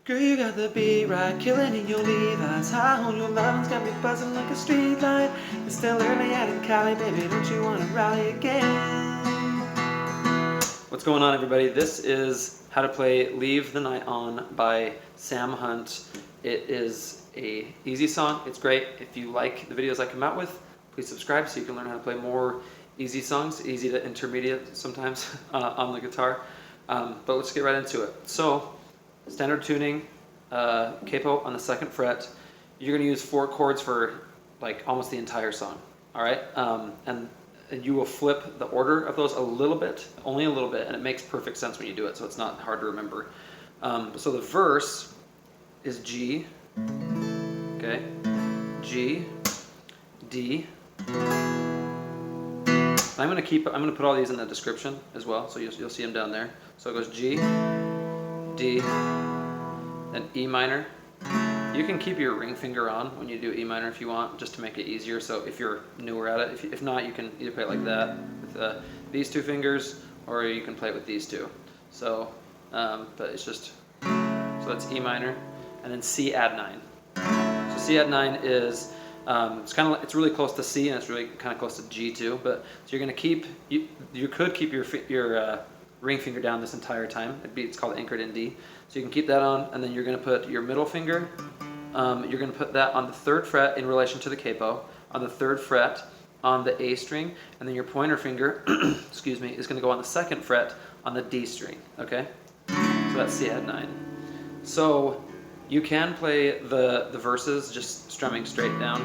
Girl, you got the beat right, killing in your Levi's. High on your lungs, got me buzzing like a street light. It's still early out in Cali, baby, don't you wanna rally again? What's going on, everybody? This is how to play Leave the Night On by Sam Hunt. It is a easy song. It's great. If you like the videos I come out with, please subscribe so you can learn how to play more easy songs, easy to intermediate sometimes on the guitar. But let's get right into it. So, standard tuning, capo on the 2nd fret. You're going to use 4 chords for like almost the entire song. All right, and you will flip the order of those a little bit, only a little bit, and it makes perfect sense when you do it. So it's not hard to remember. So the verse is G, okay, G, D. I'm going to put all these in the description as well, so you'll see them down there. So it goes G, D, then E minor. You can keep your ring finger on when you do E minor if you want, just to make it easier. So if you're newer at it, if not, you can either play it like that with these 2 fingers, or you can play it with these 2. So, but it's just, so that's E minor, and then C add 9. So C add 9 is it's really close to C, and it's really kind of close to G too. But so you're going to keep, you could keep your ring finger down this entire time. It's called anchored in D. So you can keep that on, and then you're going to put your middle finger, you're going to put that on the 3rd fret in relation to the capo, on the 3rd fret on the A string, and then your pointer finger, excuse me, is going to go on the 2nd fret on the D string, okay? So that's C add 9. So you can play the verses just strumming straight down.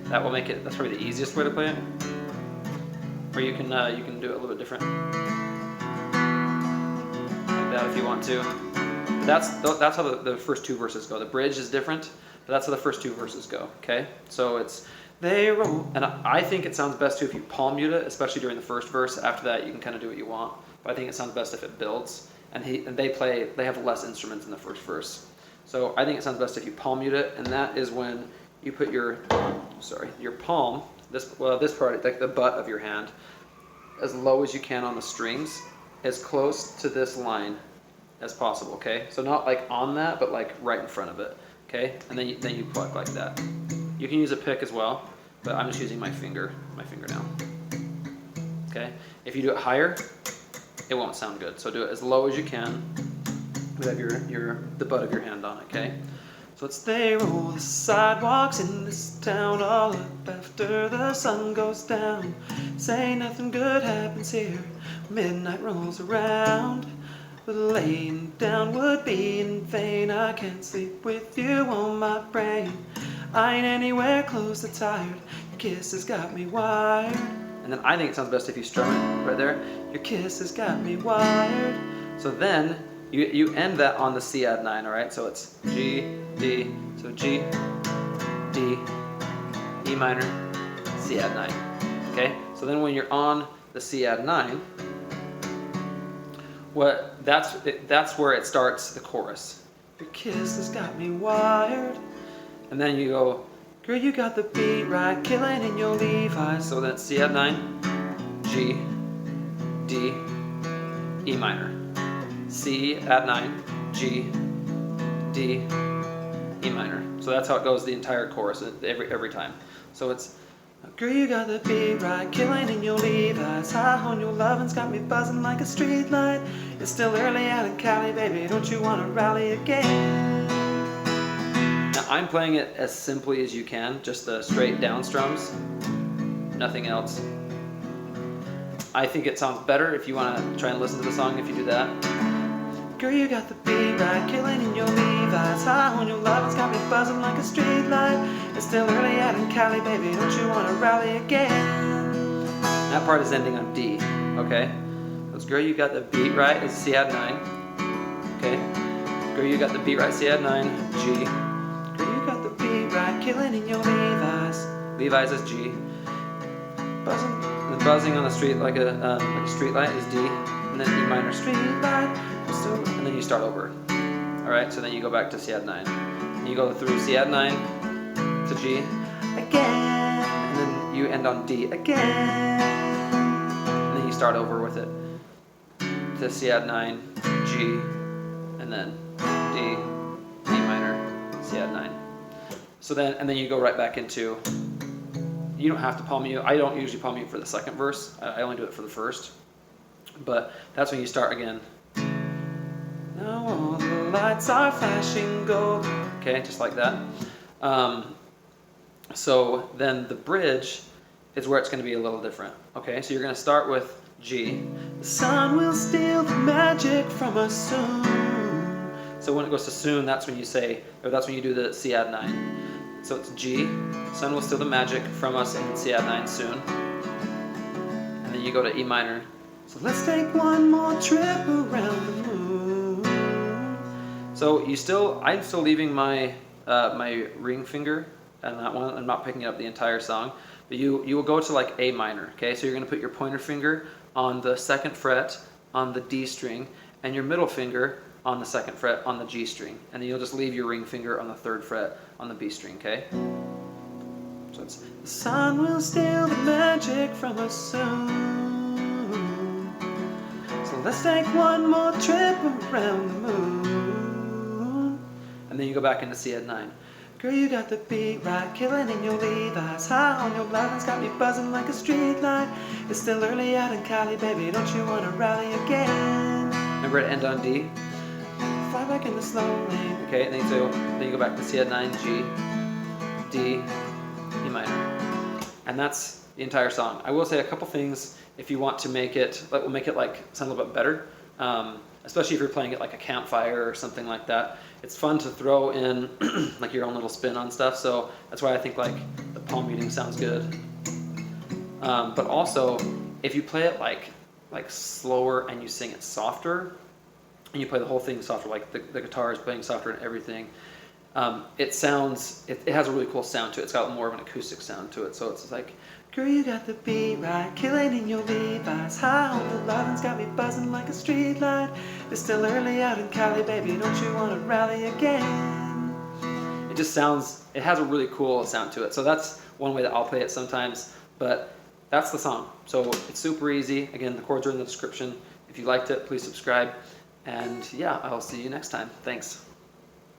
That will make it, that's probably the easiest way to play it. Or you can do it a little bit different, like that if you want to. But that's how the first 2 verses go. The bridge is different, but that's how the first 2 verses go. Okay, so it's they roll, and I think it sounds best too if you palm mute it, especially during the first verse. After that, you can kind of do what you want. But I think it sounds best if it builds, and they have less instruments in the first verse. So I think it sounds best if you palm mute it, and that is when you put your palm. This part, like the butt of your hand, as low as you can on the strings, as close to this line as possible, okay? So not like on that, but like right in front of it, okay? And then you pluck like that. You can use a pick as well, but I'm just using my finger now, okay? If you do it higher, it won't sound good. So do it as low as you can with the butt of your hand on it, okay? So it's they roll the sidewalks in this town all up after the sun goes down. Say nothing good happens here, midnight rolls around. But laying down would be in vain. I can't sleep with you on my brain. I ain't anywhere close to tired. Your kiss has got me wired. And then I think it sounds best if you strum it right there. Your kiss has got me wired. So then you end that on the C add 9, all right? So it's G, D, so G, D, E minor, C add 9, okay? So then when you're on the C add 9, that's where it starts the chorus. Your kiss has got me wired. And then you go, girl, you got the beat right, killing in your Levi's. So that's C add 9, G, D, E minor. C add 9, G, D, E minor. So that's how it goes the entire chorus every time. So it's, girl, you got the beat right, killing in your Levi's. High on your lovin's got me buzzing like a street light. It's still early out in Cali, baby, don't you wanna rally again? Now I'm playing it as simply as you can, just the straight down strums, nothing else. I think it sounds better if you wanna try and listen to the song if you do that. Girl, you got the beat right, killing in your Levi's. High on your lovin's got me buzzing like a street light. It's still early out in Cali, baby, don't you wanna rally again? That part is ending on D, okay? So girl, you got the beat right, is C add 9, okay? Girl, you got the beat right, C add 9, G. Girl, you got the beat right, killing in your Levi's. Levi's is G. Buzzing on the street like a street light is D, and then E minor street light. And then you start over. Alright, so then you go back to C add 9. And you go through C add 9 to G again, and then you end on D again. And then you start over with it to C add 9, G, and then D, E minor, C add 9. So then, and then you go right back into, you don't have to palm mute. I don't usually palm mute for the second verse. I only do it for the first. But that's when you start again. Now all the lights are flashing gold. Okay, just like that. So then the bridge is where it's going to be a little different. Okay, so you're going to start with G. The sun will steal the magic from us soon. So when it goes to soon, that's when you say, or that's when you do the C add 9. So it's G, sun will steal the magic from us, and then C add 9 soon. And then you go to E minor. So let's take one more trip around the moon. So I'm still leaving my my ring finger on that one. I'm not picking up the entire song. But you will go to like A minor, okay? So you're going to put your pointer finger on the 2nd fret on the D string, and your middle finger on the 2nd fret on the G string. And then you'll just leave your ring finger on the 3rd fret on the B string, okay? So it's, the sun will steal the magic from us soon. So let's take one more trip around the moon. And then you go back into C add 9. Girl, you got the beat right, killing in your Levi's, high on your blouse, got me buzzing like a street light. It's still early out in Cali, baby, don't you wanna rally again? Remember to end on D? Fly back in the slow lane. Okay, and then you go back to C add 9, G, D, E minor. And that's the entire song. I will say a couple things if you want to make it, that will make it like sound a little bit better. Especially if you're playing it like a campfire or something like that. It's fun to throw in like your own little spin on stuff, so that's why I think like the palm muting sounds good. But also, if you play it like slower and you sing it softer, and you play the whole thing softer, like the guitar is playing softer and everything, it has a really cool sound to it. It's got more of an acoustic sound to it, so it's like, girl, you got the beat right, killing in your Levi's, high on the lovin's got me buzzing like a street light. It's still early out in Cali, baby, don't you want to rally again? It just sounds, it has a really cool sound to it. So that's one way that I'll play it sometimes, but that's the song. So it's super easy. Again, the chords are in the description. If you liked it, please subscribe. And yeah, I'll see you next time. Thanks.